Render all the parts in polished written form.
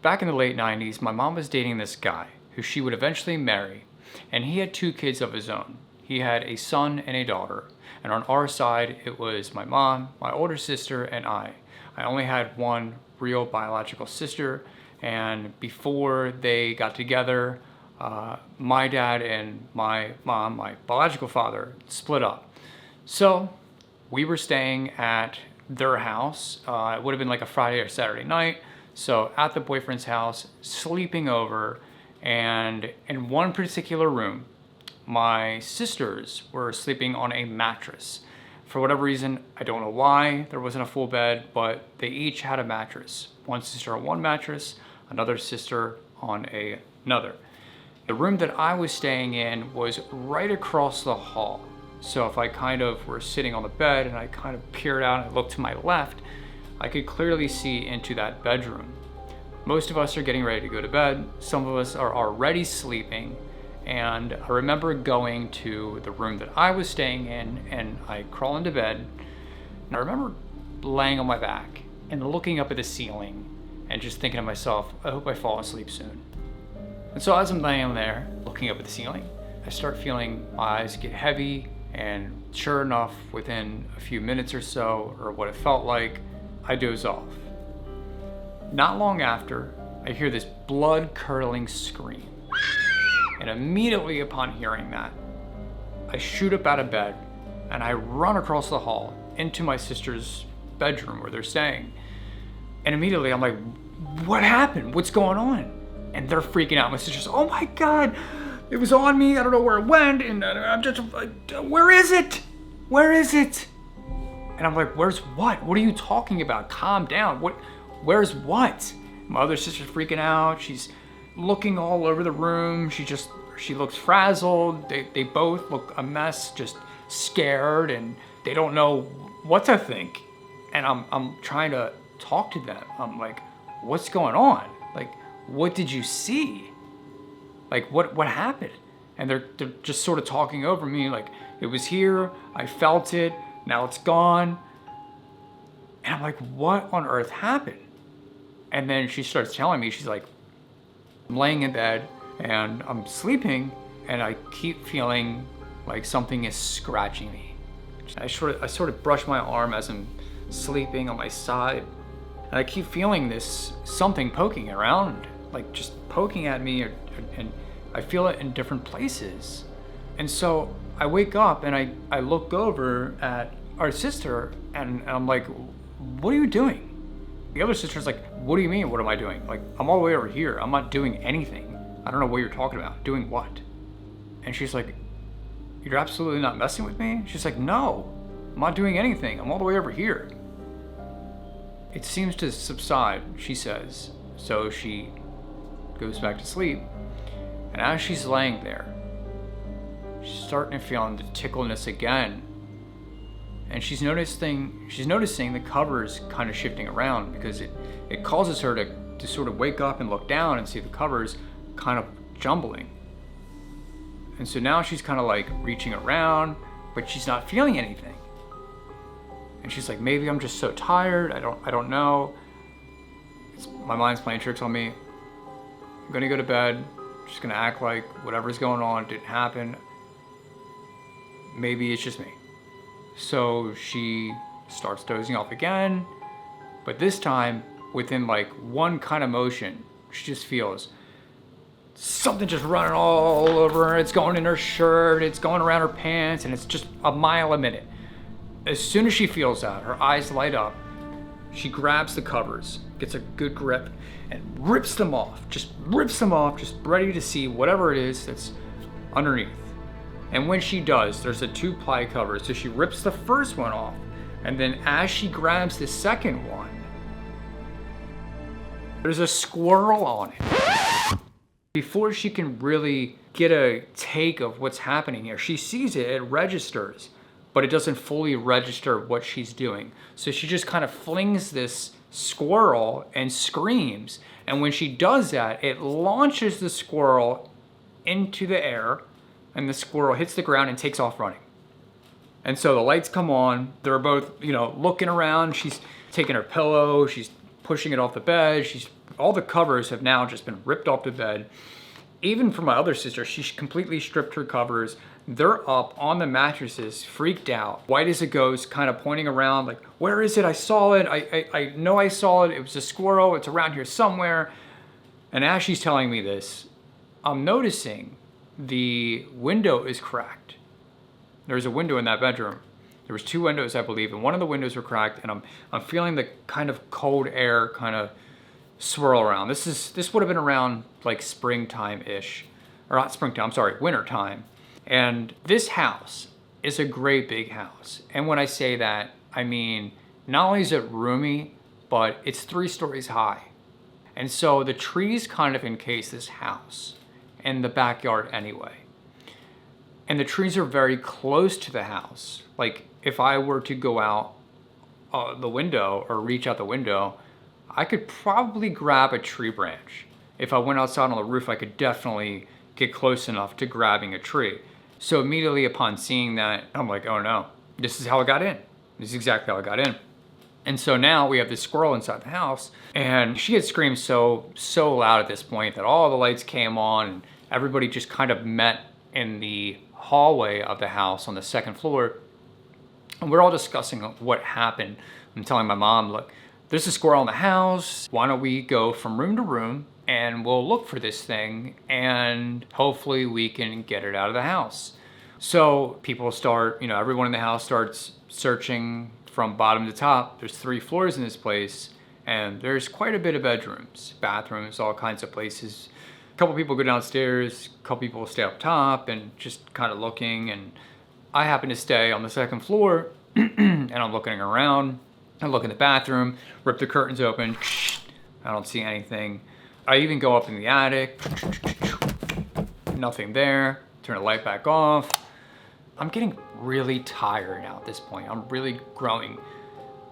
back in the late 90s, my mom was dating this guy who she would eventually marry, and he had 2 kids of his own. He had a son and a daughter, and on our side, it was my mom, my older sister, and I. I only had one real biological sister, and before they got together, my dad and my mom, my biological father, split up. So we were staying at their house. It would have been like a Friday or Saturday night. So at the boyfriend's house, sleeping over, and in one particular room, my sisters were sleeping on a mattress. For whatever reason, I don't know why there wasn't a full bed, but they each had a mattress. One sister on one mattress, another sister on another. The room that I was staying in was right across the hall. So if I kind of were sitting on the bed and I kind of peered out and I looked to my left, I could clearly see into that bedroom. Most of us are getting ready to go to bed. Some of us are already sleeping. And I remember going to the room that I was staying in, and I crawl into bed. And I remember laying on my back and looking up at the ceiling and just thinking to myself, I hope I fall asleep soon. And so as I'm laying there looking up at the ceiling, I start feeling my eyes get heavy, and sure enough, within a few minutes or so, or what it felt like, I doze off. Not long after, I hear this blood-curdling scream. And immediately upon hearing that, I shoot up out of bed and I run across the hall into my sister's bedroom where they're staying. And immediately I'm like, what happened? What's going on? And they're freaking out. My sister's, oh my God, it was on me. I don't know where it went. And I'm just like, where is it? Where is it? And I'm like, where's what? What are you talking about? Calm down. Where's what? My other sister's freaking out. She's looking all over the room. She looks frazzled. They both look a mess, just scared, and they don't know what to think. And I'm trying to talk to them. I'm like, what's going on? Like, what did you see? Like, what happened? And they're just sort of talking over me, like, it was here, I felt it, now it's gone. And I'm like, what on earth happened? And then she starts telling me, she's like, I'm laying in bed and I'm sleeping and I keep feeling like something is scratching me. I sort of brush my arm as I'm sleeping on my side, and I keep feeling this something poking around, like just poking at me, and I feel it in different places. And so I wake up and I look over at our sister and I'm like, what are you doing? The other sister's like, what do you mean, what am I doing? Like, I'm all the way over here. I'm not doing anything. I don't know what you're talking about. Doing what? And she's like, you're absolutely not messing with me? She's like, no, I'm not doing anything. I'm all the way over here. It seems to subside, she says. So she goes back to sleep. And as she's laying there, she's starting to feel the tickleness again. And she's noticing the covers kind of shifting around, because it causes her to sort of wake up and look down and see the covers kind of jumbling. And so now she's kind of like reaching around, but she's not feeling anything. And she's like, maybe I'm just so tired. I don't know. My mind's playing tricks on me. I'm gonna go to bed. I'm just gonna act like whatever's going on didn't happen. Maybe it's just me. So she starts dozing off again, but this time within like one kind of motion, she just feels something just running all over her. It's going in her shirt, it's going around her pants, and it's just a mile a minute. As soon as she feels that, her eyes light up. She grabs the covers, gets a good grip, and rips them off, just ready to see whatever it is that's underneath. And when she does, there's a 2-ply cover, so she rips the first one off, and then as she grabs the second one, there's a squirrel on it. Before she can really get a take of what's happening here, she sees it, it registers, but it doesn't fully register what she's doing. So she just kind of flings this squirrel and screams, and when she does that, it launches the squirrel into the air, and the squirrel hits the ground and takes off running. And so the lights come on. They're both, looking around. She's taking her pillow. She's pushing it off the bed. She's all the covers have now just been ripped off the bed. Even for my other sister, she completely stripped her covers. They're up on the mattresses, freaked out, white as a ghost, kind of pointing around like, where is it? I saw it. I know I saw it. It was a squirrel. It's around here somewhere. And as she's telling me this, I'm noticing the window is cracked. There's a window in that bedroom. There was 2 windows, I believe, and one of the windows were cracked, and I'm feeling the kind of cold air kind of swirl around. This would have been around like springtime-ish, or not springtime, I'm sorry, wintertime. And this house is a great big house. And when I say that, I mean, not only is it roomy, but it's 3 stories high. And so the trees kind of encase this house and the backyard anyway. And the trees are very close to the house. Like if I were to go out the window or reach out the window, I could probably grab a tree branch. If I went outside on the roof, I could definitely get close enough to grabbing a tree. So immediately upon seeing that, I'm like, oh no, this is how I got in. This is exactly how I got in. And so now we have this squirrel inside the house, and she had screamed so loud at this point that all the lights came on and everybody just kind of met in the hallway of the house on the 2nd floor. And we're all discussing what happened. I'm telling my mom, look, there's a squirrel in the house. Why don't we go from room to room and we'll look for this thing and hopefully we can get it out of the house. So people start, everyone in the house starts searching from bottom to top. There's 3 floors in this place and there's quite a bit of bedrooms, bathrooms, all kinds of places. A couple people go downstairs, a couple people stay up top and just kind of looking. And I happen to stay on the 2nd floor and I'm looking around. I look in the bathroom, rip the curtains open. I don't see anything. I even go up in the attic. Nothing there. Turn the light back off. I'm getting really tired now at this point. I'm really growing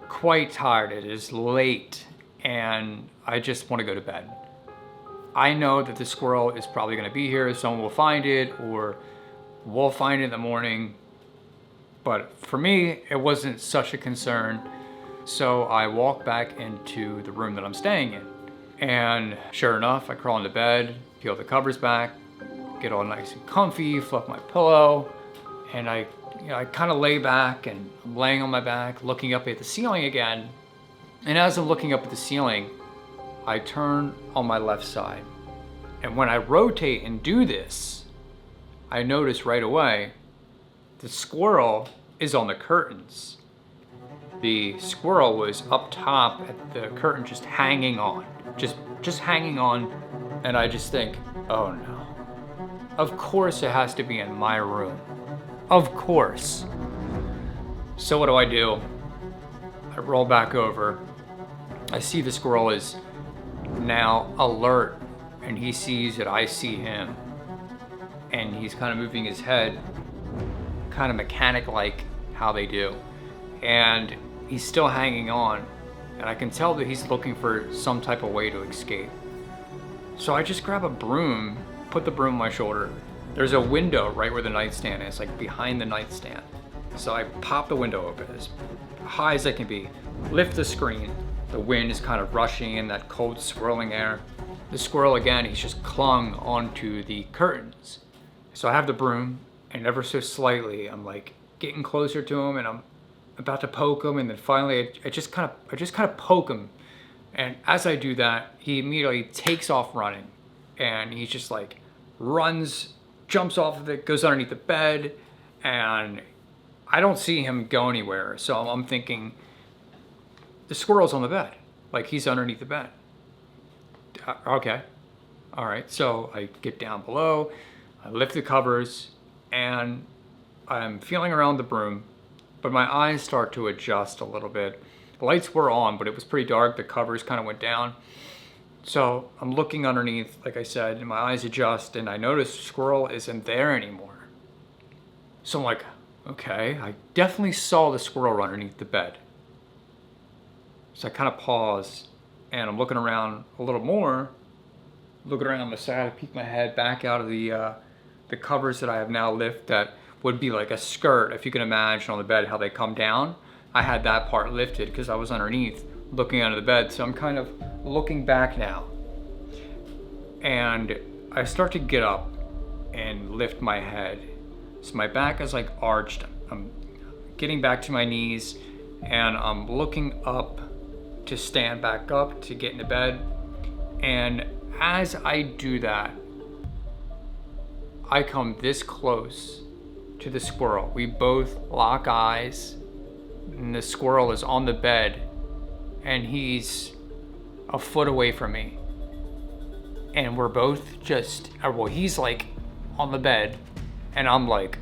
quite tired. It is late and I just want to go to bed. I know that the squirrel is probably going to be here. Someone will find it or we'll find it in the morning. But for me, it wasn't such a concern. So I walk back into the room that I'm staying in. And sure enough, I crawl into bed, peel the covers back, get all nice and comfy, fluff my pillow, and I kind of lay back and I'm laying on my back, looking up at the ceiling again. And as I'm looking up at the ceiling, I turn on my left side. And when I rotate and do this, I notice right away the squirrel is on the curtains. The squirrel was up top at the curtain, just hanging on, just hanging on. And I just think, oh no, of course it has to be in my room. Of course. So what do? I roll back over. I see the squirrel is now alert and he sees that I see him. And he's kind of moving his head, kind of mechanic-like how they do. And he's still hanging on. And I can tell that he's looking for some type of way to escape. So I just grab a broom, put the broom on my shoulder. There's a window right where the nightstand is, like behind the nightstand. So I pop the window open as high as I can be, lift the screen. The wind is kind of rushing in, that cold swirling air. The squirrel again, he's just clung onto the curtains. So I have the broom and ever so slightly, I'm like getting closer to him and I'm about to poke him. And then finally I just kind of poke him. And as I do that, he immediately takes off running and he just like runs, jumps off of it, goes underneath the bed, and I don't see him go anywhere. So I'm thinking the squirrel's on the bed, like he's underneath the bed. Okay, all right. So I get down below, I lift the covers, and I'm feeling around the broom, but my eyes start to adjust a little bit. The lights were on, but it was pretty dark. The covers kind of went down. So I'm looking underneath, like I said, and my eyes adjust, and I notice the squirrel isn't there anymore. So I'm like, okay, I definitely saw the squirrel run underneath the bed. So I kind of pause, and I'm looking around a little more, looking around on the side, I peek my head back out of the covers that I have now lifted that would be like a skirt, if you can imagine on the bed how they come down. I had that part lifted because I was underneath looking under the bed. So I'm kind of looking back now And I start to get up and lift my head. So my back is like arched. I'm getting back to my knees and I'm looking up to stand back up to get into bed. And as I do that, I come this close to the squirrel. We both lock eyes, and the squirrel is on the bed, and he's a foot away from me. And we're both just, well, he's like on the bed, and I'm like,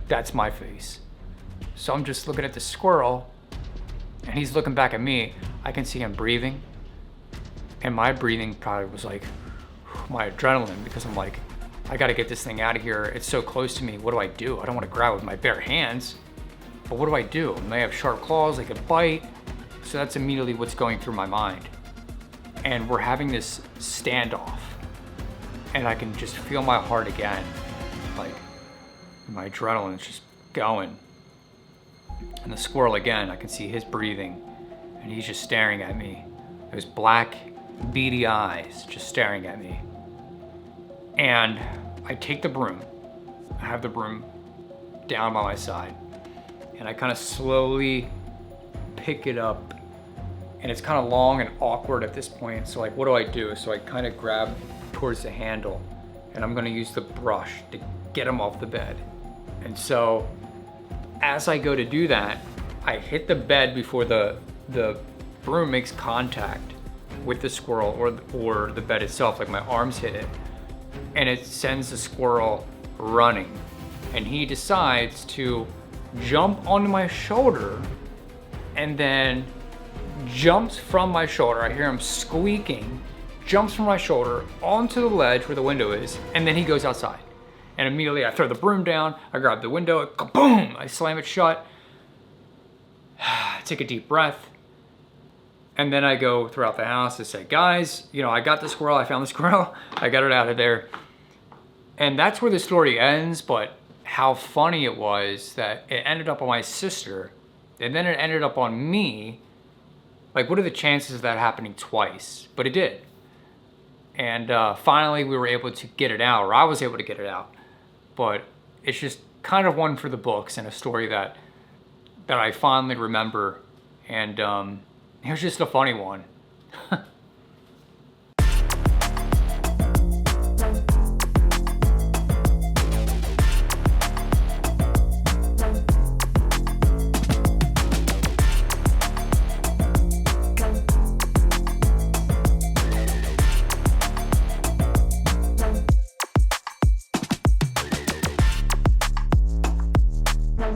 that's my face. So I'm just looking at the squirrel, and he's looking back at me. I can see him breathing, and my breathing probably was like my adrenaline, because I'm like, I gotta get this thing out of here. It's so close to me. What do? I don't want to grab it with my bare hands, but what do? They have sharp claws, they could bite. So that's immediately what's going through my mind. And we're having this standoff, and I can just feel my heart again. Like, my adrenaline's just going. And the squirrel again, I can see his breathing, and he's just staring at me. Those black, beady eyes just staring at me. And I take the broom. I have the broom down by my side, and I kind of slowly pick it up, and it's kind of long and awkward at this point. So like, what do? So I kind of grab towards the handle, and I'm gonna use the brush to get him off the bed. And so as I go to do that, I hit the bed before the broom makes contact with the squirrel or the bed itself. Like, my arms hit it, and it sends the squirrel running, and he decides to jump onto my shoulder, and then jumps from my shoulder. I hear him squeaking, jumps from my shoulder onto the ledge where the window is, and then he goes outside. And immediately I throw the broom down, I grab the window, kaboom! I slam it shut, I take a deep breath, and then I go throughout the house to say, guys, I got the squirrel, I found the squirrel, I got it out of there. And that's where the story ends, but how funny it was that it ended up on my sister, and then it ended up on me. Like, what are the chances of that happening twice? But it did. And finally we were able to get it out, or I was able to get it out. But it's just kind of one for the books, and a story that I fondly remember. And it was just a funny one. Bye.